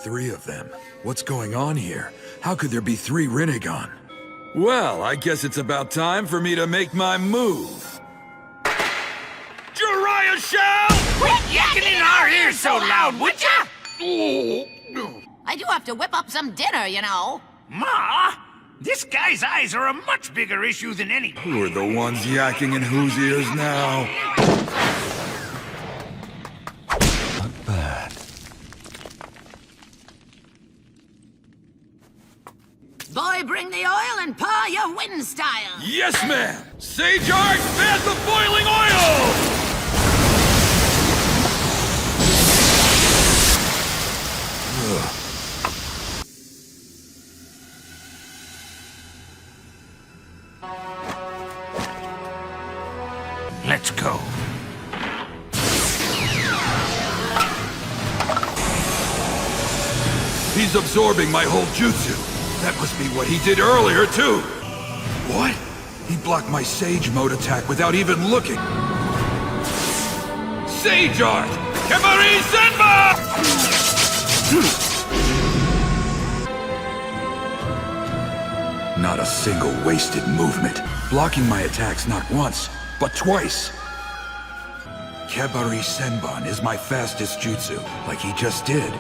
Three of them? What's going on here? How could there be three Rinnegan? Well, I guess it's about time for me to make my move. Jiraiya shall! Quit yakking in our ears so loud, would ya? I do have to whip up some dinner, you know. Ma, this guy's eyes are a much bigger issue than any. Who are the ones yakking in whose ears now? Not bad. Boy, bring the oil and pa your wind style. Yes, ma'am! Sage Art, bath of boiling oil! Let's go. He's absorbing my whole jutsu. That must be what he did earlier, too. What? He blocked my Sage Mode attack without even looking. Sage Art! Kemari Senba! Not a single wasted movement. Blocking my attacks not once, but twice. Kebari Senbon is my fastest jutsu, like he just did.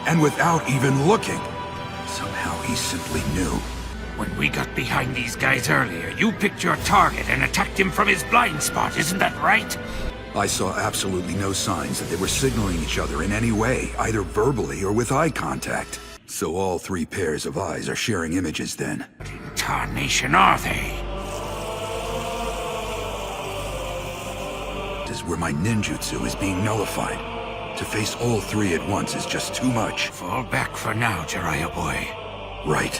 And without even looking. Somehow he simply knew. When we got behind these guys earlier, you picked your target and attacked him from his blind spot, isn't that right? I saw absolutely no signs that they were signaling each other in any way, either verbally or with eye contact. So all three pairs of eyes are sharing images then. What in tarnation are they? This is where my ninjutsu is being nullified. To face all three at once is just too much. Fall back for now, Jiraiya boy. Right.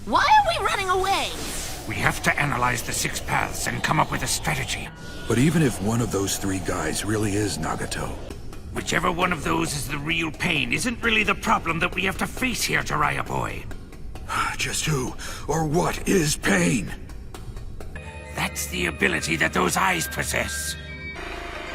Why are we running away? We have to analyze the 6 paths and come up with a strategy. But even if one of those three guys really is Nagato, Whichever one of those is the real pain isn't really the problem that we have to face here, Jiraiya boy. just who or what is pain? That's the ability that those eyes possess.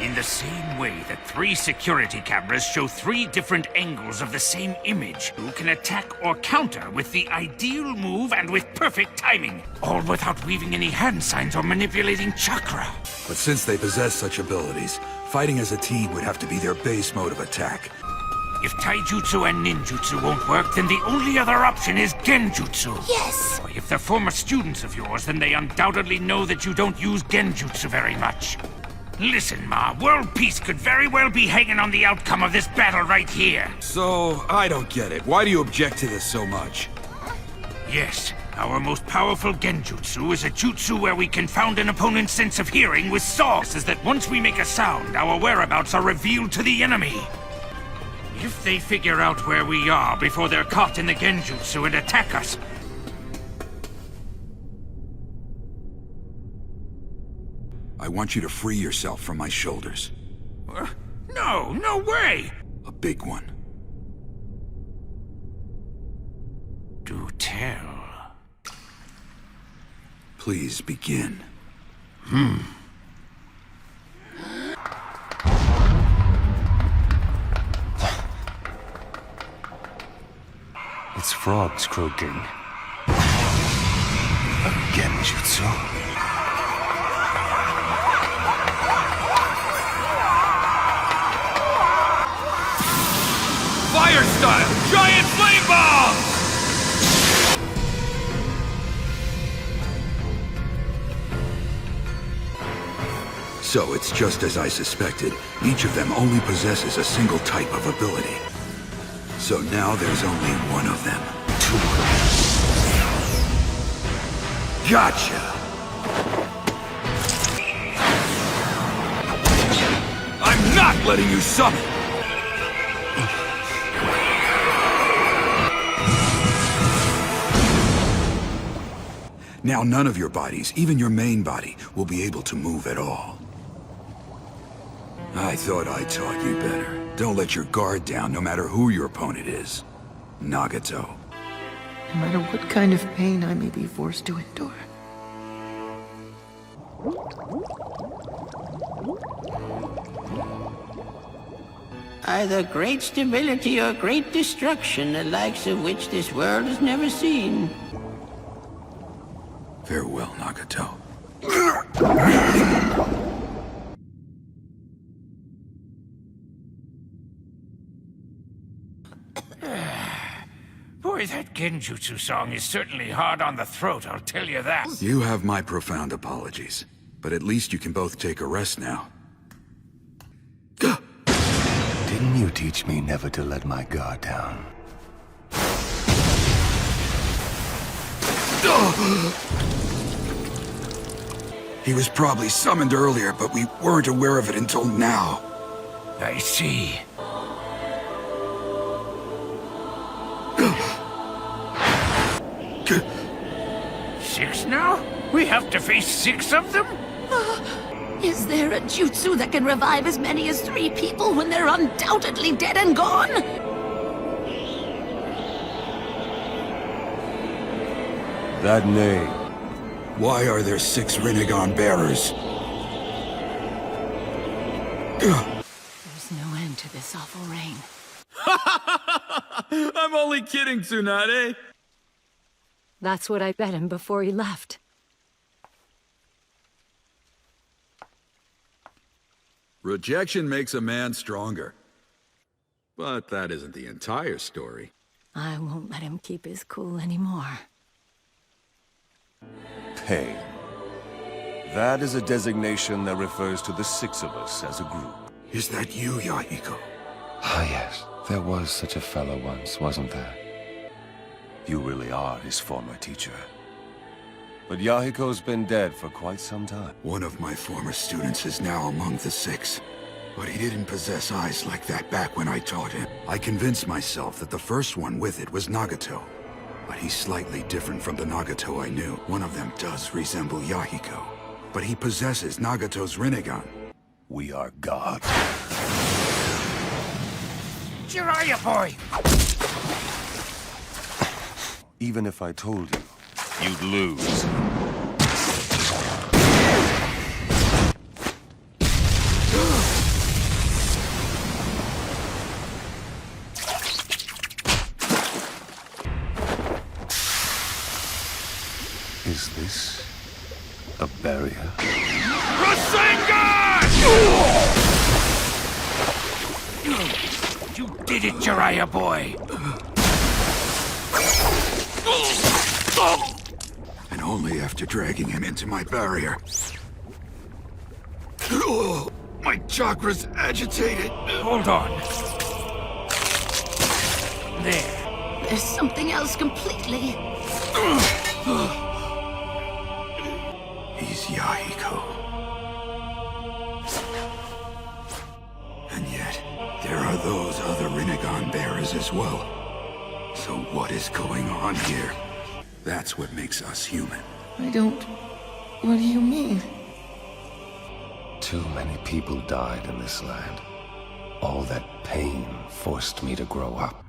In the same way that 3 security cameras show 3 different angles of the same image, you can attack or counter with the ideal move and with perfect timing, all without weaving any hand signs or manipulating chakra. But since they possess such abilities, fighting as a team would have to be their base mode of attack. If taijutsu and ninjutsu won't work, then the only other option is genjutsu. Yes! If they're former students of yours, then they undoubtedly know that you don't use genjutsu very much. Listen, Ma, world peace could very well be hanging on the outcome of this battle right here. So, I don't get it. Why do you object to this so much? Yes, our most powerful genjutsu is a jutsu where we confound an opponent's sense of hearing with saws, is that once we make a sound, our whereabouts are revealed to the enemy. If they figure out where we are before they're caught in the genjutsu and attack us, I want you to free yourself from my shoulders. no way! A big one. Do tell. Please begin. It's frogs croaking. Genjutsu. Fire style! Giant flame bombs! So it's just as I suspected. Each of them only possesses a single type of ability. So now there's only one of them. 2. Gotcha! I'm not letting you summon! Now none of your bodies, even your main body, will be able to move at all. I thought I taught you better. Don't let your guard down, no matter who your opponent is. Nagato. No matter what kind of pain I may be forced to endure. Either great stability or great destruction, the likes of which this world has never seen. Farewell, Nagato. Boy, that genjutsu song is certainly hard on the throat, I'll tell you that. You have my profound apologies, but at least you can both take a rest now. Didn't you teach me never to let my guard down? He was probably summoned earlier, but we weren't aware of it until now. I see. Six now? We have to face 6 of them? Is there a jutsu that can revive as many as 3 people when they're undoubtedly dead and gone? That name. Why are there 6 Rinnegan bearers? There's no end to this awful rain. I'm only kidding, Tsunade. That's what I bet him before he left. Rejection makes a man stronger. But that isn't the entire story. I won't let him keep his cool anymore. Pain. That is a designation that refers to the 6 of us as a group. Is that you, Yahiko? Ah, yes. There was such a fellow once, wasn't there? You really are his former teacher. But Yahiko's been dead for quite some time. One of my former students is now among the 6. But he didn't possess eyes like that back when I taught him. I convinced myself that the first one with it was Nagato. But he's slightly different from the Nagato I knew. One of them does resemble Yahiko. But he possesses Nagato's Rinnegan. We are gods. Jiraiya, boy! Even if I told you, you'd lose. Is this a barrier? Rasengan! You did it, Jiraiya, boy! And only after dragging him into my barrier. My chakra's agitated. Hold on. There. There's something else completely. He's Yahiko. And yet, there are those other Rinnegan bearers as well. So what is going on here? That's what makes us human. I don't... What do you mean? Too many people died in this land. All that pain forced me to grow up.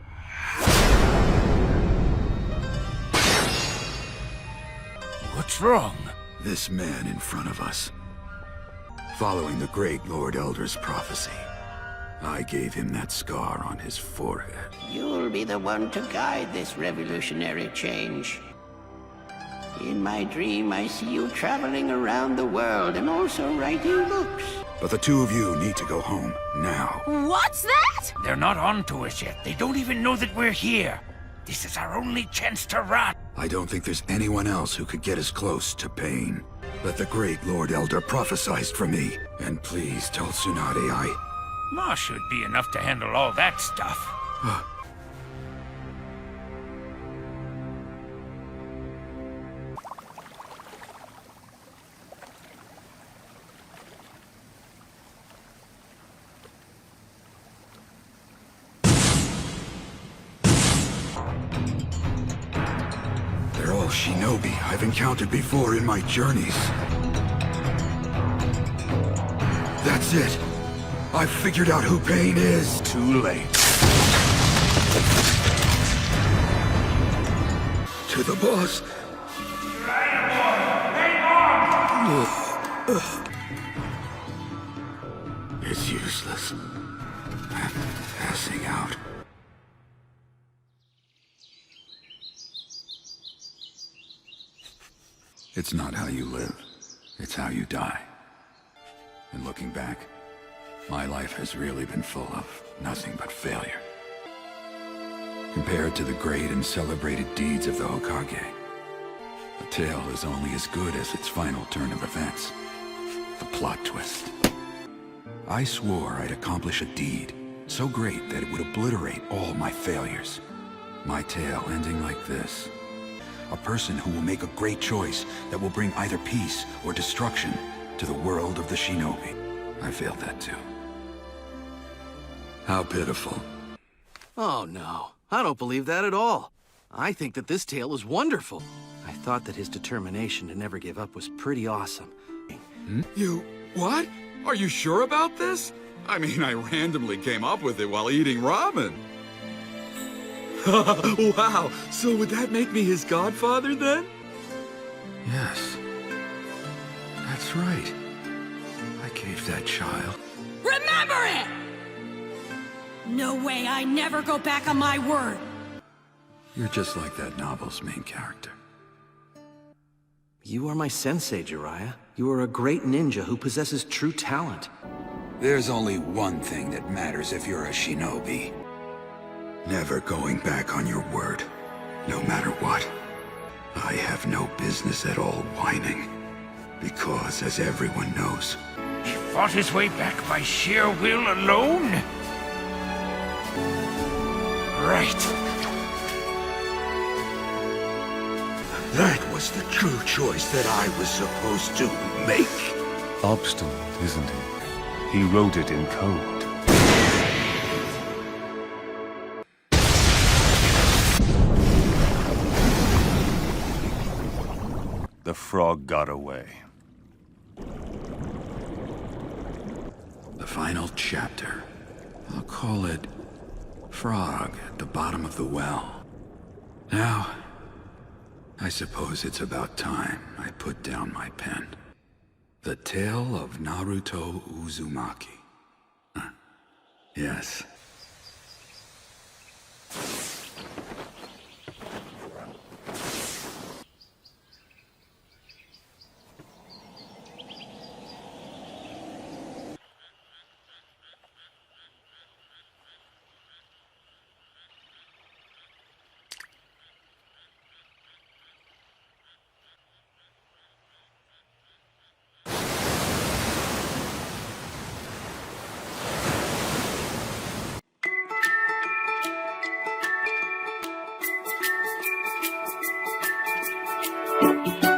What's wrong? This man in front of us. Following the great Lord Elder's prophecy, I gave him that scar on his forehead. You'll be the one to guide this revolutionary change. In my dream, I see you traveling around the world and also writing books. But the 2 of you need to go home, now. What's that? They're not on to us yet. They don't even know that we're here. This is our only chance to run. I don't think there's anyone else who could get as close to pain. But the great Lord Elder prophesied for me. And please tell Tsunade Ma should be enough to handle all that stuff. They're all shinobi I've encountered before in my journeys. That's it. I've figured out who pain is. Too late. To the boss. It's useless. I'm passing out. It's not how you live, it's how you die. And looking back, my life has really been full of nothing but failure. Compared to the great and celebrated deeds of the Hokage, a tale is only as good as its final turn of events. The plot twist. I swore I'd accomplish a deed so great that it would obliterate all my failures. My tale ending like this. A person who will make a great choice that will bring either peace or destruction to the world of the shinobi. I failed that too. How pitiful. Oh no, I don't believe that at all. I think that this tale is wonderful. I thought that his determination to never give up was pretty awesome. You... what? Are you sure about this? I mean, I randomly came up with it while eating ramen. Wow, so would that make me his godfather then? Yes. That's right. I gave that child. Remember it! No way, I never go back on my word. You're just like that novel's main character. You are my sensei, Jiraiya. You are a great ninja who possesses true talent. There's only one thing that matters if you're a shinobi. Never going back on your word, no matter what. I have no business at all whining. Because, as everyone knows... He fought his way back by sheer will alone? Right. That was the true choice that I was supposed to make. Obstinate, isn't he? He wrote it in code. The frog got away. The final chapter. I'll call it Frog at the Bottom of the Well. Now, I suppose it's about time I put down my pen. The Tale of Naruto Uzumaki. Yes. Thank you.